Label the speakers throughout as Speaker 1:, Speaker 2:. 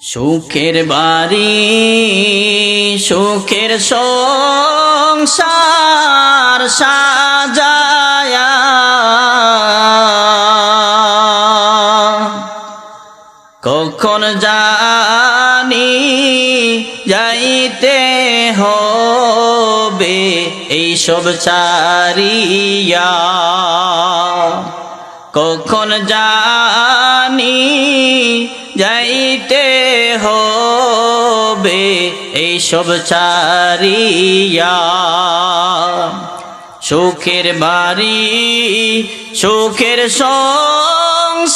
Speaker 1: সুখের বাড়ি সুখের সংসার সাজায়া কখন জানি যাইতে হবে এইসব ছাড়িয়া, কখন জানি যাইতে হবে এইসব ছাড়িয়া। সুখের বাড়ি সুখের সংসার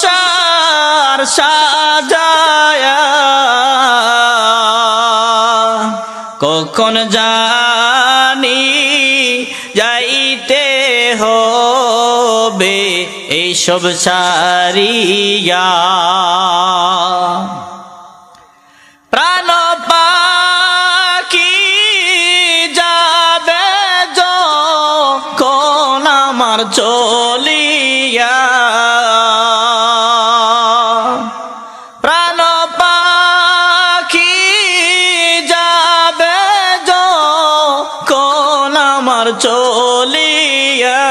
Speaker 1: সাজায়া কখন জানি যাইতে হবে এইসব ছাড়িয়া। প্রাণ পাখি যাবে যখন আমার চলিয়া, প্রাণ পাখি যাবে যখন আমার চলিয়া,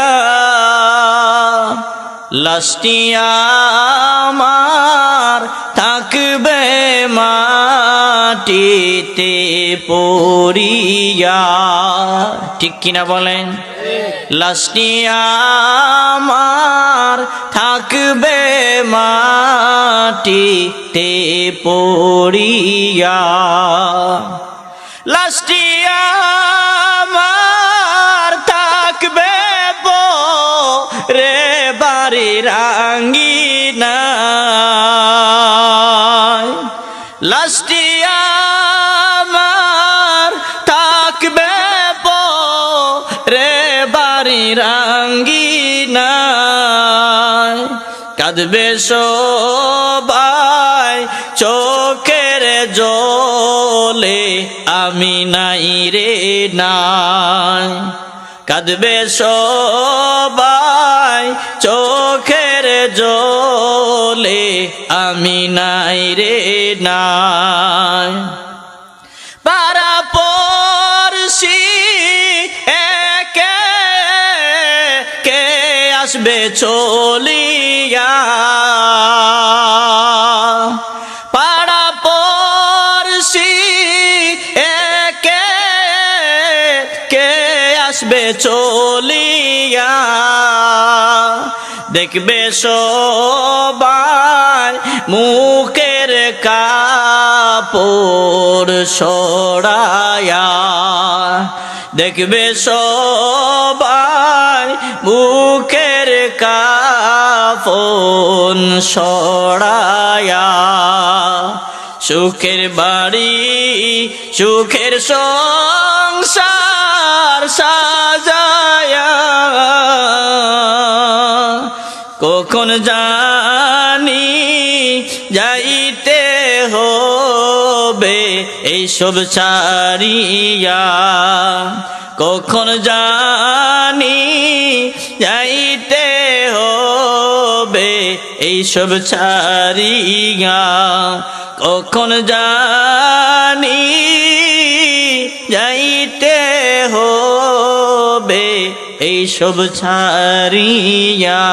Speaker 1: লাশটি আমার থাকবে মাটিতে পড়িয়া। ঠিক কিনা বলেন? লাশটি আমার থাকবে মাটিতে পড়িয়া, লাশটি আমার থাকবে রে বাড়ির আঙ্গিনায়, লাশটি আমার থাকবে রে বাড়ির আঙ্গিনায়। কাঁদবে সবাই চোখের জলে আমি নাই রে নাই, কাঁদবে সবাই চোখের জলে আমি নাই রে নাই। পাড়া পড়শি একে কে আসবে চলিয়া, পাড়া পড়শি একে কে আসবে চলিয়া, দেখবে সবাই মুখের কাপড় সরায়া, দেখবে সবাই মুখের কাপড় সরায়া। সুখের বাড়ি সুখের সংসার সাজায়া কখন জানি যাইতে হবে এইসব ছাড়িয়া, কখন জানি যাইতে হবে এইসব ছাড়িয়া, কখন জানি যাইতে হবে এইসব ছাড়িয়া।